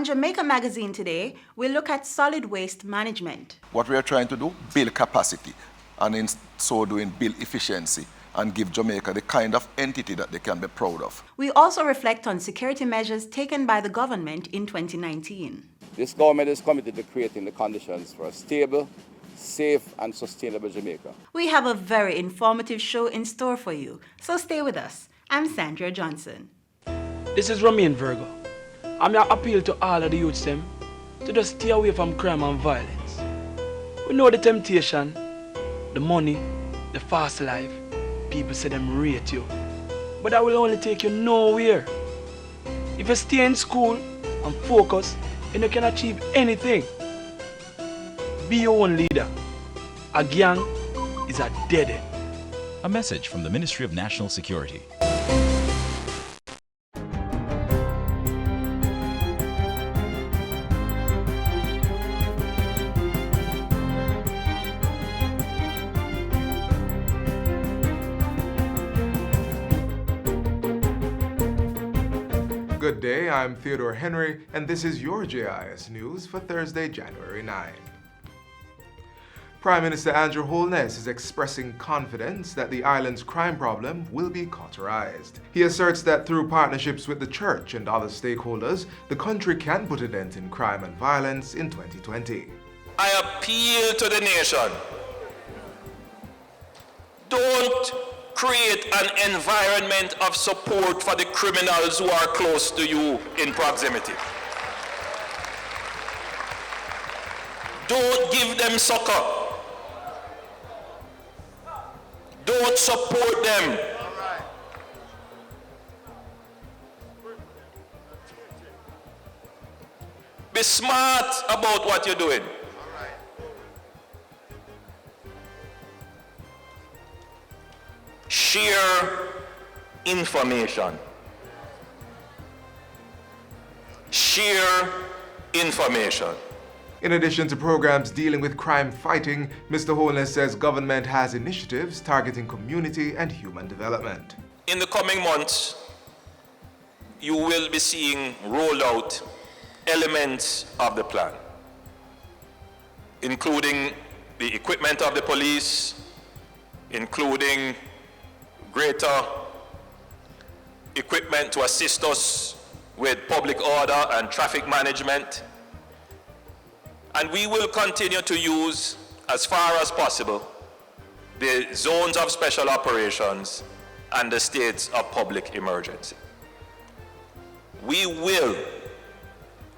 On Jamaica Magazine today, we look at solid waste management. What we are trying to do, build capacity, and in so doing, build efficiency, and give Jamaica the kind of entity that they can be proud of. We also reflect on security measures taken by the government in 2019. This government is committed to creating the conditions for a stable, safe, and sustainable Jamaica. We have a very informative show in store for you, so stay with us. I'm Sandra Johnson. This is Romain Virgo. I'm here appeal to all of the youths them to just stay away from crime and violence. We know the temptation, the money, the fast life. People say them rate you, but that will only take you nowhere. If you stay in school and focus, then you can achieve anything. Be your own leader. A gang is a dead end. A message from the Ministry of National Security. Good day, I'm Theodore Henry, and this is your JIS News for Thursday, January 9. Prime Minister Andrew Holness is expressing confidence that the island's crime problem will be cauterized. He asserts that through partnerships with the church and other stakeholders, the country can put a dent in crime and violence in 2020. I appeal to the nation. Don't create an environment of support for the criminals who are close to you in proximity. Don't give them succor. Don't support them. Be smart about what you're doing. Share information. Share information. In addition to programs dealing with crime fighting, Mr. Holness says government has initiatives targeting community and human development. In the coming months, you will be seeing rolled out elements of the plan, including the equipment of the police, including greater equipment to assist us with public order and traffic management. And we will continue to use, as far as possible, the zones of special operations and the states of public emergency. We will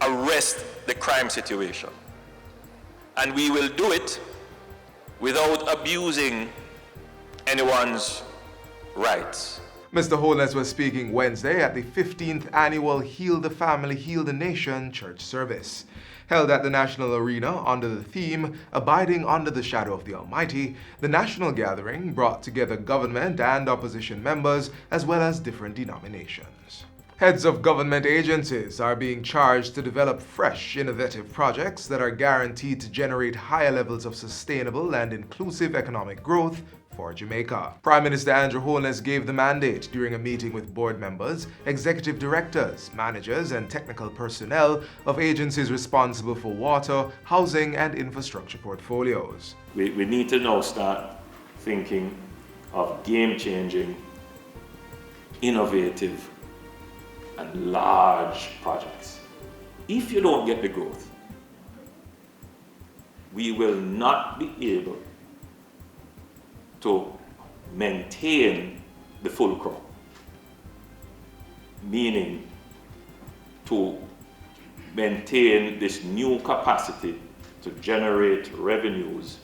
arrest the crime situation, and we will do it without abusing anyone's rights. Mr. Holness was speaking Wednesday at the 15th annual Heal the Family, Heal the Nation church service. Held at the National Arena under the theme, Abiding Under the Shadow of the Almighty, the national gathering brought together government and opposition members as well as different denominations. Heads of government agencies are being charged to develop fresh, innovative projects that are guaranteed to generate higher levels of sustainable and inclusive economic growth for Jamaica. Prime Minister Andrew Holness gave the mandate during a meeting with board members, executive directors, managers, and technical personnel of agencies responsible for water, housing, and infrastructure portfolios. We need to now start thinking of game-changing, innovative, and large projects. If you don't get the growth, we will not be able to maintain the full crop, meaning to maintain this new capacity to generate revenues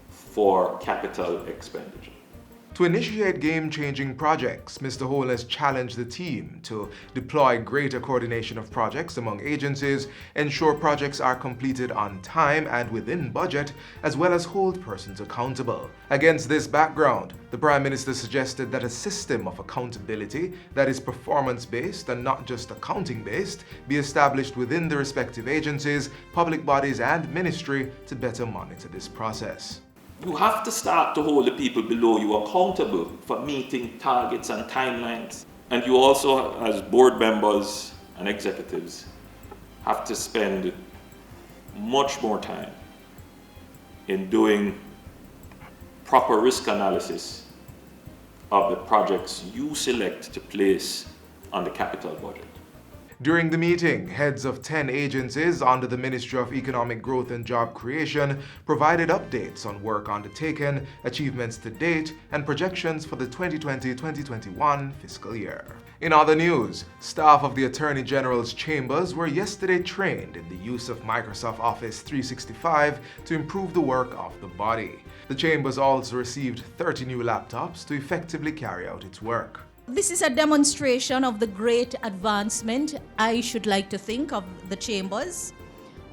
for capital expenditure. To initiate game-changing projects, Mr. Holness challenged the team to deploy greater coordination of projects among agencies, ensure projects are completed on time and within budget, as well as hold persons accountable. Against this background, the Prime Minister suggested that a system of accountability that is performance-based and not just accounting-based be established within the respective agencies, public bodies, and ministry to better monitor this process. You have to start to hold the people below you accountable for meeting targets and timelines. And you also, as board members and executives, have to spend much more time in doing proper risk analysis of the projects you select to place on the capital budget. During the meeting, heads of 10 agencies under the Ministry of Economic Growth and Job Creation provided updates on work undertaken, achievements to date, and projections for the 2020-2021 fiscal year. In other news, staff of the Attorney General's chambers were yesterday trained in the use of Microsoft Office 365 to improve the work of the body. The chambers also received 30 new laptops to effectively carry out its work. This is a demonstration of the great advancement, I should like to think, of the chambers,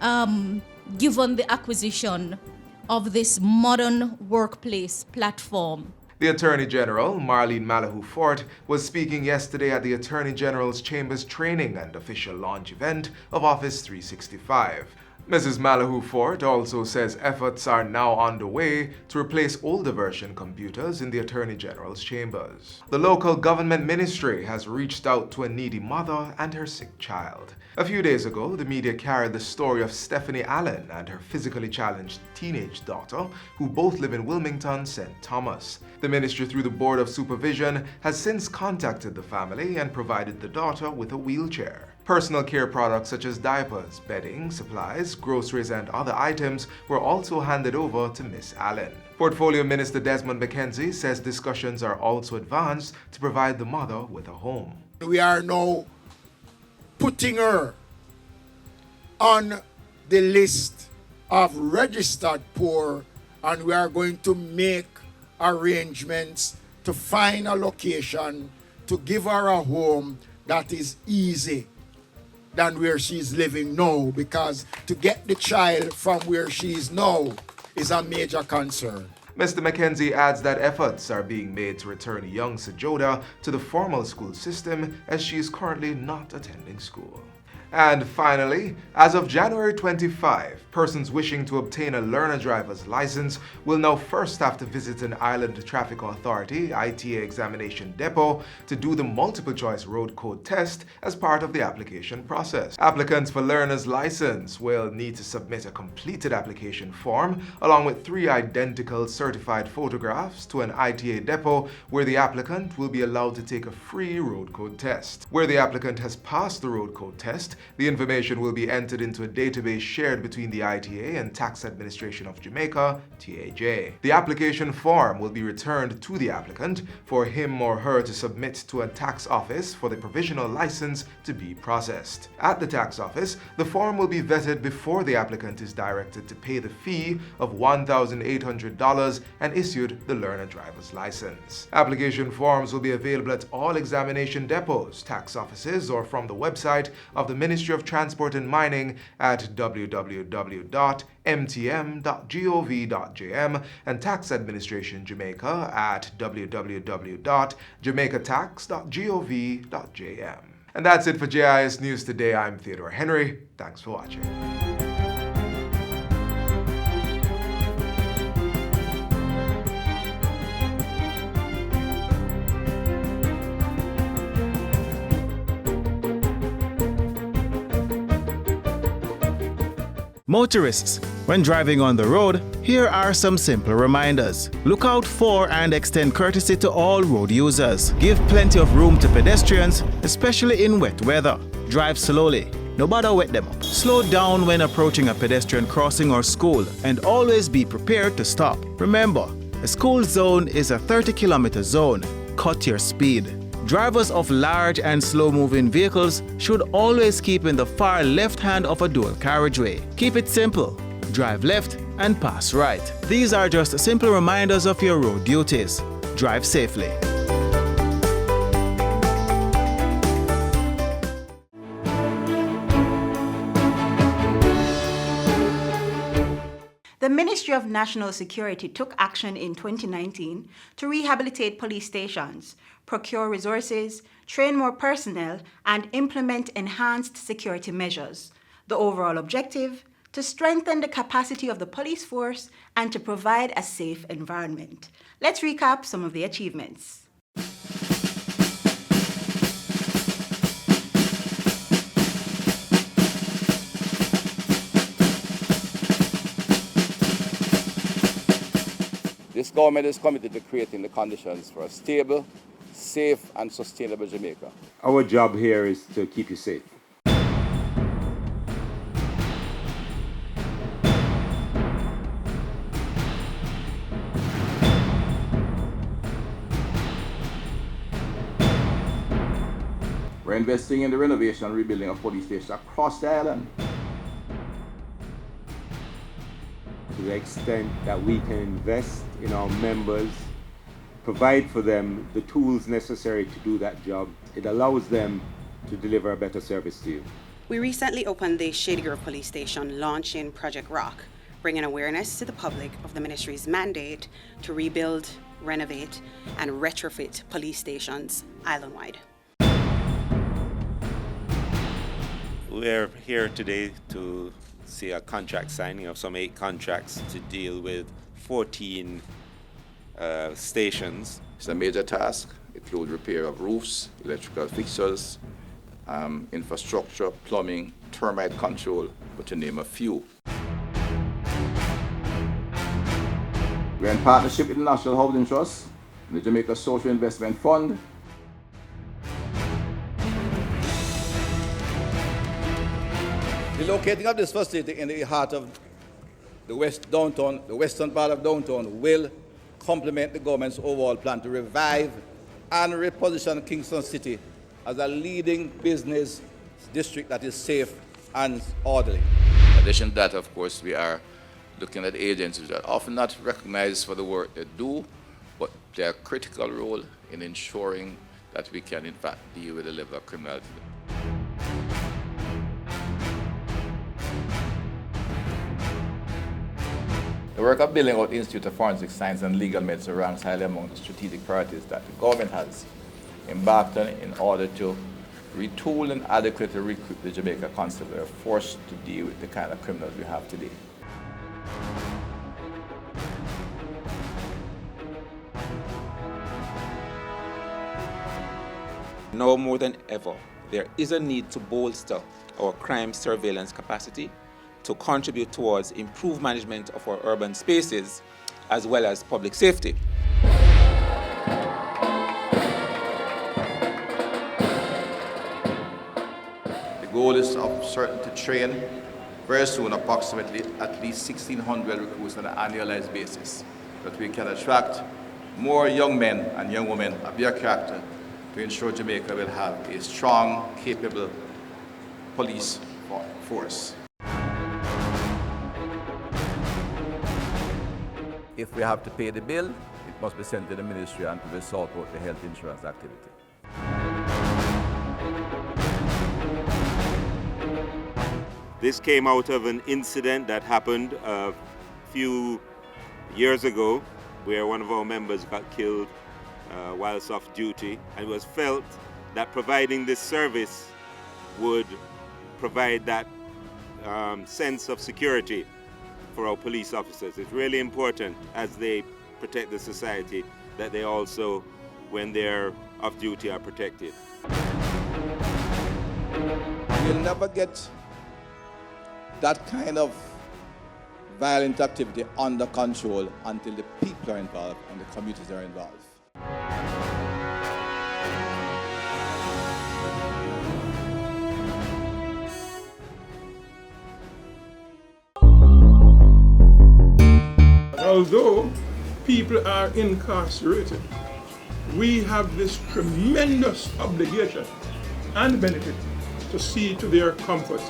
given the acquisition of this modern workplace platform. The Attorney General, Marlene Malahoo Fort, was speaking yesterday at the Attorney General's Chambers training and official launch event of Office 365. Mrs. Malahoo Fort also says efforts are now underway to replace older version computers in the Attorney General's chambers. The local government ministry has reached out to a needy mother and her sick child. A few days ago, the media carried the story of Stephanie Allen and her physically challenged teenage daughter, who both live in Wilmington, St. Thomas. The ministry, through the Board of Supervision, has since contacted the family and provided the daughter with a wheelchair. Personal care products such as diapers, bedding, supplies, groceries, and other items were also handed over to Miss Allen. Portfolio Minister Desmond McKenzie says discussions are also advanced to provide the mother with a home. We are now putting her on the list of registered poor, and we are going to make arrangements to find a location to give her a home that is easy than where she's living now, because to get the child from where she is now is a major concern. Mr. McKenzie adds that efforts are being made to return young Sajoda to the formal school system, as she is currently not attending school. And finally, as of January 25, persons wishing to obtain a learner driver's license will now first have to visit an Island Traffic Authority ITA examination depot to do the multiple choice road code test as part of the application process. Applicants for learner's license will need to submit a completed application form along with 3 identical certified photographs to an ITA depot, where the applicant will be allowed to take a free road code test. Where the applicant has passed the road code test, the information will be entered into a database shared between the ITA and Tax Administration of Jamaica, TAJ. The application form will be returned to the applicant for him or her to submit to a tax office for the provisional license to be processed. At the tax office, the form will be vetted before the applicant is directed to pay the fee of $1,800 and issued the learner driver's license. Application forms will be available at all examination depots, tax offices, or from the website of the Ministry of Transport and Mining at www.mtm.gov.jm and Tax Administration Jamaica at www.jamaicatax.gov.jm. And that's it for JIS News Today. I'm Theodore Henry. Thanks for watching. Motorists, when driving on the road, here are some simple reminders. Look out for and extend courtesy to all road users. Give plenty of room to pedestrians, especially in wet weather. Drive slowly. No bother wet them up. Slow down when approaching a pedestrian crossing or school, and always be prepared to stop. Remember, a school zone is a 30-kilometer zone. Cut your speed. Drivers of large and slow-moving vehicles should always keep in the far left hand of a dual carriageway. Keep it simple. Drive left and pass right. These are just simple reminders of your road duties. Drive safely. The Ministry of National Security took action in 2019 to rehabilitate police stations, procure resources, train more personnel, and implement enhanced security measures. The overall objective: to strengthen the capacity of the police force and to provide a safe environment. Let's recap some of the achievements. This government is committed to creating the conditions for a stable, safe and sustainable Jamaica. Our job here is to keep you safe. We're investing in the renovation and rebuilding of police stations across the island. To the extent that we can invest in our members, provide for them the tools necessary to do that job, it allows them to deliver a better service to you. We recently opened the Shady Grove Police Station, launching Project Rock, bringing awareness to the public of the ministry's mandate to rebuild, renovate, and retrofit police stations island-wide. We're here today to see a contract signing of some 8 contracts to deal with 14 stations. It's a major task. It includes repair of roofs, electrical fixtures, infrastructure, plumbing, termite control, but to name a few. We're in partnership with the National Housing Trust and the Jamaica Social Investment Fund. The locating of this facility in the heart of the western part of downtown, will complement the government's overall plan to revive and reposition Kingston City as a leading business district that is safe and orderly. In addition to that, of course, we are looking at agencies that are often not recognized for the work they do, but their critical role in ensuring that we can, in fact, deal with the level of criminality. The work of building out the Institute of Forensic Science and Legal Medicine ranks highly among the strategic priorities that the government has embarked on in order to retool and adequately recruit the Jamaica Constabulary force to deal with the kind of criminals we have today. Now more than ever, there is a need to bolster our crime surveillance capacity to contribute towards improved management of our urban spaces as well as public safety. The goal is certain to train very soon approximately at least 1,600 recruits on an annualized basis, that we can attract more young men and young women of their character to ensure Jamaica will have a strong, capable police force. If we have to pay the bill, it must be sent to the ministry and to be sort out the health insurance activity. This came out of an incident that happened a few years ago where one of our members got killed whilst off duty, and it was felt that providing this service would provide that sense of security for our police officers. It's really important as they protect the society that they also, when they're off duty, are protected. We'll never get that kind of violent activity under control until the people are involved and the communities are involved. Although people are incarcerated, we have this tremendous obligation and benefit to see to their comfort.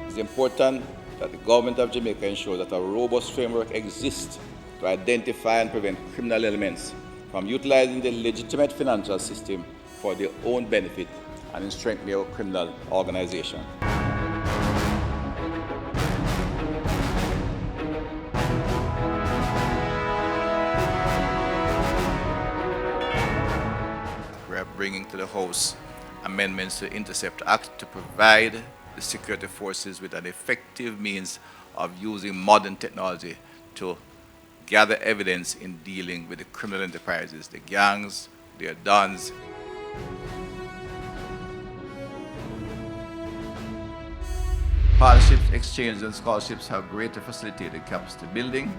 It's important that the government of Jamaica ensure that a robust framework exists to identify and prevent criminal elements from utilizing the legitimate financial system for their own benefit and in strengthening our criminal organization. We are bringing to the House amendments to the Intercept Act to provide the security forces with an effective means of using modern technology to gather evidence in dealing with the criminal enterprises, the gangs, their dons. Partnerships, exchanges, and scholarships have greatly facilitated capacity building.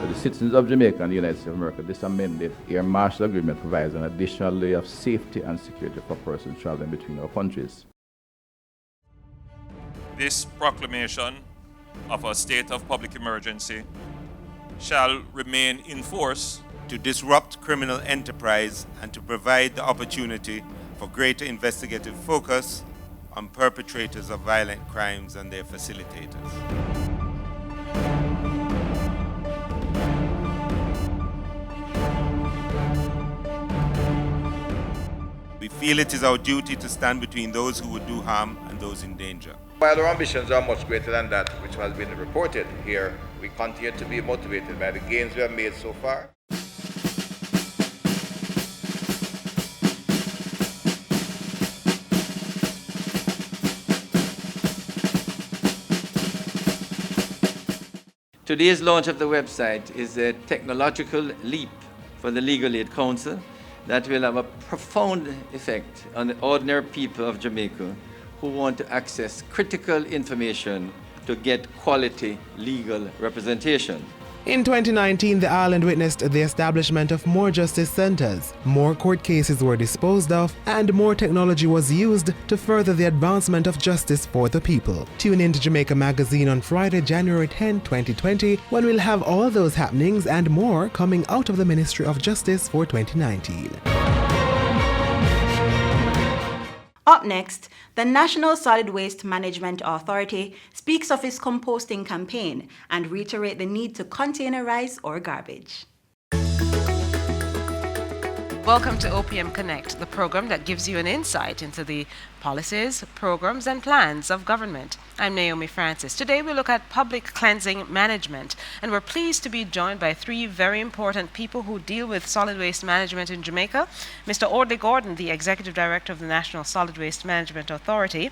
For the citizens of Jamaica and the United States of America, this amended Air Marshal Agreement provides an additional layer of safety and security for persons traveling between our countries. This proclamation of a state of public emergency shall remain in force to disrupt criminal enterprise and to provide the opportunity for greater investigative focus on perpetrators of violent crimes and their facilitators. We feel it is our duty to stand between those who would do harm and those in danger. While our ambitions are much greater than that which has been reported here, we continue to be motivated by the gains we have made so far. Today's launch of the website is a technological leap for the Legal Aid Council that will have a profound effect on the ordinary people of Jamaica who want to access critical information to get quality legal representation. In 2019, the island witnessed the establishment of more justice centers, more court cases were disposed of, and more technology was used to further the advancement of justice for the people. Tune in to Jamaica Magazine on Friday, January 10, 2020, when we'll have all those happenings and more coming out of the Ministry of Justice for 2019. Up next, the National Solid Waste Management Authority speaks of its composting campaign and reiterate the need to containerize our garbage. Welcome to OPM Connect, the program that gives you an insight into the policies, programs, and plans of government. I'm Naomi Francis. Today we look at public cleansing management, and we're pleased to be joined by three very important people who deal with solid waste management in Jamaica. Mr. Audley Gordon, the Executive Director of the National Solid Waste Management Authority,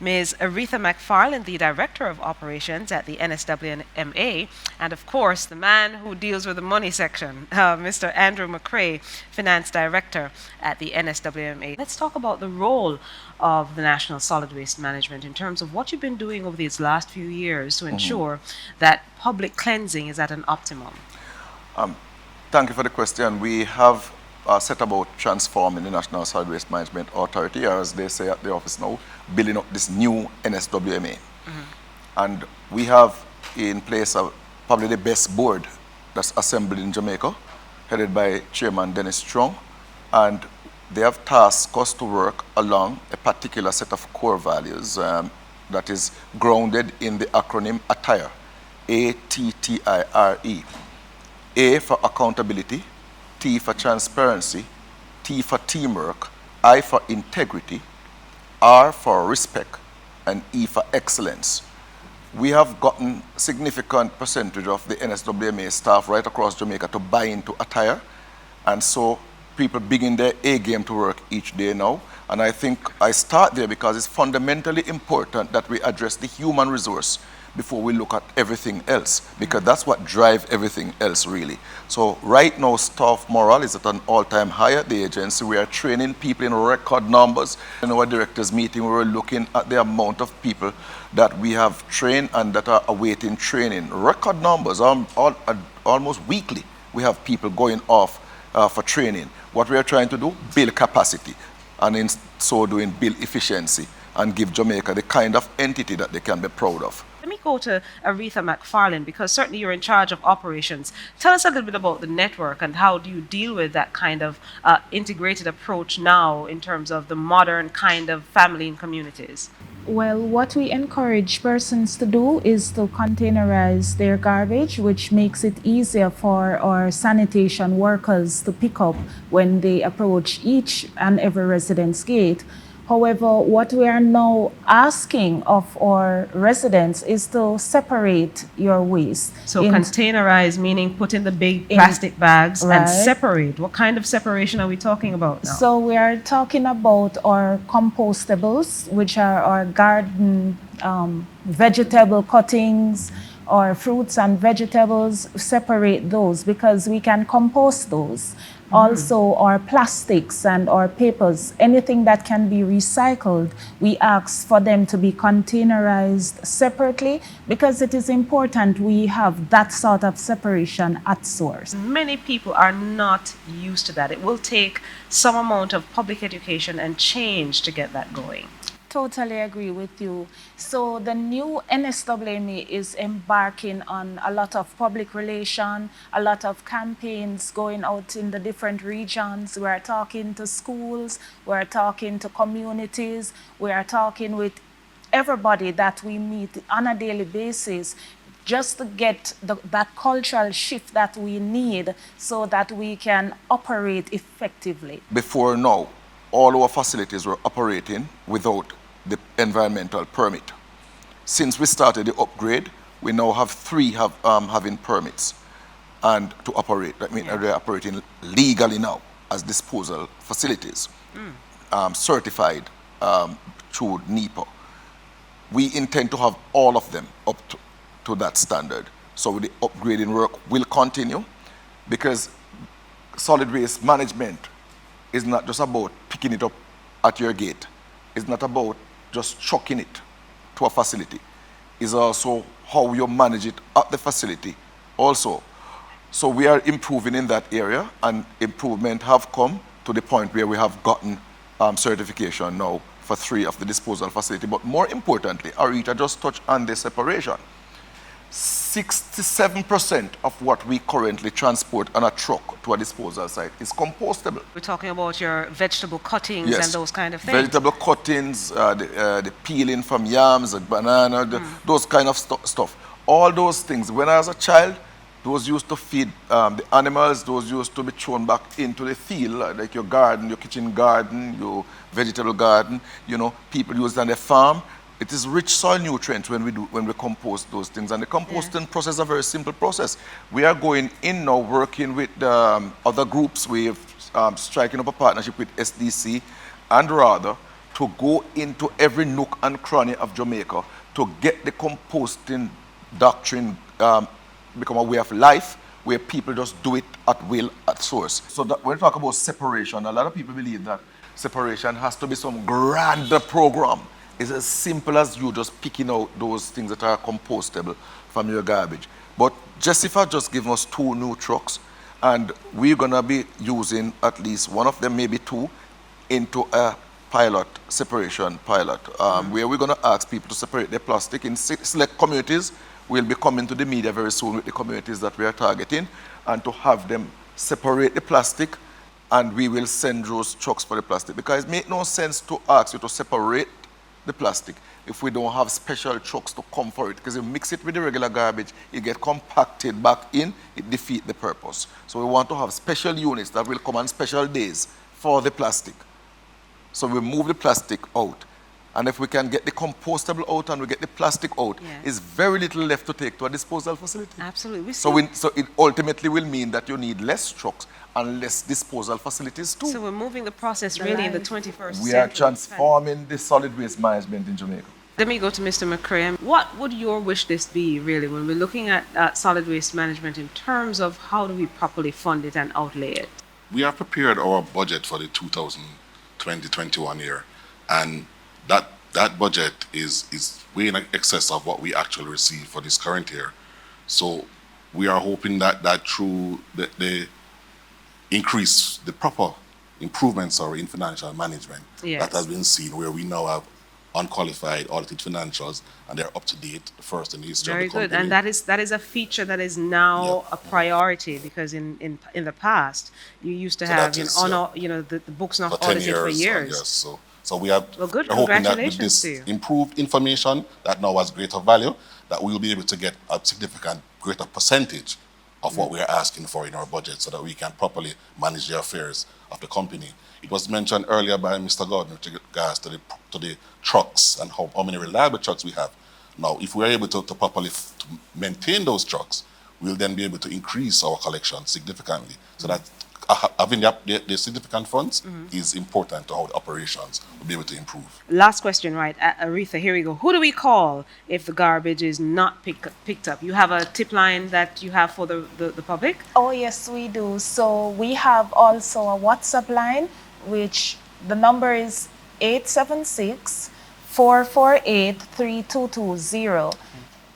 Ms. Aretha McFarlane, the Director of Operations at the NSWMA, and of course the man who deals with the money section, Mr. Andrew McCrae, Finance Director at the NSWMA. Let's talk about the role of the National Solid Waste Management in terms of what you've been doing over these last few years to ensure that public cleansing is at an optimum. Thank you for the question. We have set about transforming the National Solid Waste Management Authority, or as they say at the office now, building up this new NSWMA. And we have in place probably the best board that's assembled in Jamaica, headed by Chairman Dennis Strong, and they have tasked us to work along a particular set of core values that is grounded in the acronym ATTIRE, A-T-T-I-R-E. A for accountability, T for transparency, T for teamwork, I for integrity, R for respect, and E for excellence. We have gotten a significant percentage of the NSWMA staff right across Jamaica to buy into ATTIRE, and so people begin their A game to work each day now. And I think I start there because it's fundamentally important that we address the human resource before we look at everything else, because that's what drives everything else really. So right now staff morale is at an all-time high at the agency. We are training people in record numbers. In our directors meeting, we were looking at the amount of people that we have trained and that are awaiting training. Record numbers, almost weekly we have people going off for training. What we are trying to do, build capacity, and in so doing build efficiency and give Jamaica the kind of entity that they can be proud of. Let me go to Aretha McFarlane, because certainly you're in charge of operations. Tell us a little bit about the network and how do you deal with that kind of integrated approach now in terms of the modern kind of family and communities? Well, what we encourage persons to do is to containerize their garbage, which makes it easier for our sanitation workers to pick up when they approach each and every resident's gate. However, what we are now asking of our residents is to separate your waste. So containerize, meaning put in the big plastic bags and separate. What kind of separation are we talking about now? So we are talking about our compostables, which are our garden vegetable cuttings, or fruits and vegetables, separate those because we can compost those. Also, our plastics and our papers, anything that can be recycled, we ask for them to be containerized separately because it is important we have that sort of separation at source. Many people are not used to that. It will take some amount of public education and change to get that going. Totally agree with you. So the new NSWME is embarking on a lot of public relation, a lot of campaigns going out in the different regions. We are talking to schools, we are talking to communities, we are talking with everybody that we meet on a daily basis just to get that cultural shift that we need so that we can operate effectively. Before now, all our facilities were operating without the environmental permit. Since we started the upgrade, we now have 3 having permits and to operate. I mean, they're operating legally now as disposal facilities, certified through NEPA. We intend to have all of them up to that standard. So the upgrading work will continue because solid waste management is not just about picking it up at your gate. It's not about just chucking it to a facility. It's also how you manage it at the facility also. So we are improving in that area, and improvement have come to the point where we have gotten certification now for 3 of the disposal facility. But more importantly, Arita just touched on the separation. 67% of what we currently transport on a truck to a disposal site is compostable. We're talking about your vegetable cuttings and those kind of things. Vegetable cuttings, the peeling from yams, and banana, those kind of stuff. All those things. When I was a child, those used to feed the animals, those used to be thrown back into the field, like your garden, your kitchen garden, your vegetable garden, you know, people use it on their farm. It is rich soil nutrients when we compost those things, and the composting process is a very simple process. We are going in now, working with other groups. We're striking up a partnership with SDC and RADA to go into every nook and cranny of Jamaica to get the composting doctrine become a way of life, where people just do it at will, at source. So that when we talk about separation, a lot of people believe that separation has to be some grander program. It's as simple as you just picking out those things that are compostable from your garbage. But Jessica just gave us 2 new trucks, and we're gonna be using at least one of them, maybe 2, into a separation pilot, where we're gonna ask people to separate their plastic in select communities. We'll be coming to the media very soon with the communities that we are targeting, and to have them separate the plastic, and we will send those trucks for the plastic. Because it makes no sense to ask you to separate the plastic if we don't have special trucks to come for it, because if you mix it with the regular garbage, it gets compacted back in, it defeats the purpose. So we want to have special units that will come on special days for the plastic. So we move the plastic out, and if we can get the compostable out and we get the plastic out, it's very little left to take to a disposal facility. Absolutely. So it ultimately will mean that you need less trucks and less disposal facilities too. So we're moving the process really in the 21st century. We are transforming the solid waste management in Jamaica. Let me go to Mr. McCray. What would your wish list be, really, when we're looking at solid waste management in terms of how do we properly fund it and outlay it? We have prepared our budget for the 2020-21 year, and that budget is way in excess of what we actually receive for this current year. So we are hoping that through the increase, the proper improvements in financial management that has been seen, where we now have unqualified audited financials, and they're up to date, the first in the history Very of the company. good, and that is a feature that is now a priority, because in the past you used to have the books not audited for years. So we have good. We're hoping that with Congratulations to this you. improved information that now has greater value, that we will be able to get a significant greater percentage of what we are asking for in our budget, so that we can properly manage the affairs of the company. It was mentioned earlier by Mr. Gordon with regards to the trucks and how many reliable trucks we have. Now, if we are able to properly maintain those trucks, we'll then be able to increase our collection significantly. So that having the significant funds is important to how the operations will be able to improve. Last question, right? Aretha, here we go. Who do we call if the garbage is not picked up? You have a tip line that you have for the public? Oh, yes, we do. So we have also a WhatsApp line, which the number is 876-448-3220.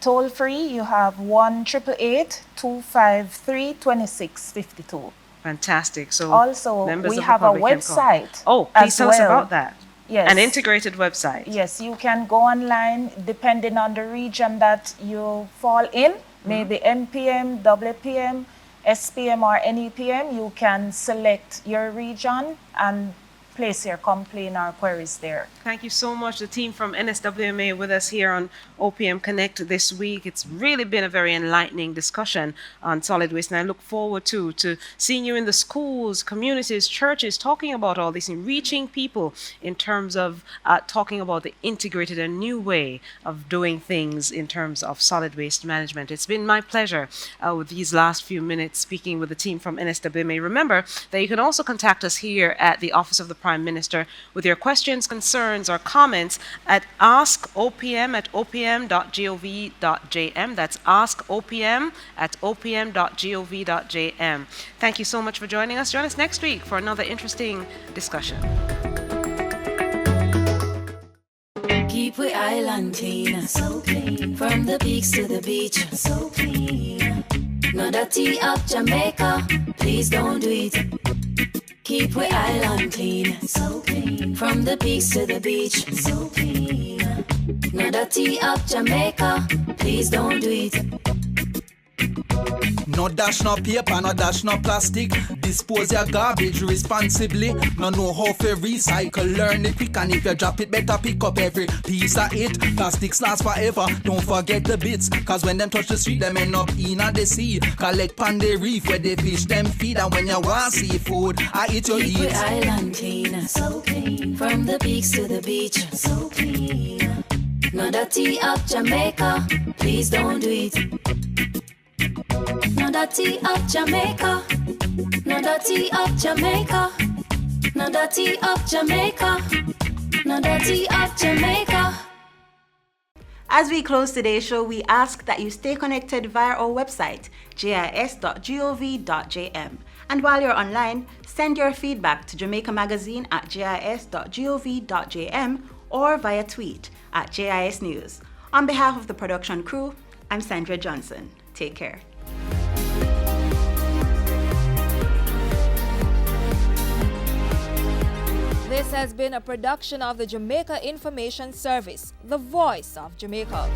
Toll free, you have 1-888-253-2652. Fantastic. So also, we have a website. Oh, please tell us about that. Yes. An integrated website. Yes, you can go online depending on the region that you fall in, maybe MPM, WPM, SPM, or NEPM. You can select your region and place your complaint or queries there. Thank you so much, the team from NSWMA with us here on OPM Connect this week. It's really been a very enlightening discussion on solid waste, and I look forward to seeing you in the schools, communities, churches, talking about all this and reaching people in terms of talking about the integrated and new way of doing things in terms of solid waste management. It's been my pleasure with these last few minutes speaking with the team from NSWMA. Remember that you can also contact us here at the Office of the Prime Minister with your questions, concerns, or comments at askopm@opm.gov.jm. That's askopm@opm.gov.jm. Thank you so much for joining us. Join us next week for another interesting discussion. Keep we island clean, so clean. From the peaks to the beach, so clean. No dirty up Jamaica, please don't do it. Keep we island clean, so clean. From the peaks to the beach, so clean. No dirty up Jamaica, please don't do it. No dash no paper, no dash no plastic. Dispose your garbage responsibly. No know how to recycle, learn it quick. And if you drop it, better pick up every piece of it. Plastics last forever, don't forget the bits. Cause when them touch the street, them end up in the sea. Collect pan the reef where they fish them feed. And when you want seafood, I eat your Keep eat. we island clean, so clean. From the peaks to the beach, so clean. No dirty up Jamaica, please don't do it. No dirty up Jamaica, no dirty up Jamaica, no dirty up Jamaica, no dirty up Jamaica. As we close today's show, we ask that you stay connected via our website, jis.gov.jm. And while you're online, send your feedback to Jamaica Magazine at jis.gov.jm or via tweet at JIS News. On behalf of the production crew, I'm Sandra Johnson. Take care. This has been a production of the Jamaica Information Service, the voice of Jamaica.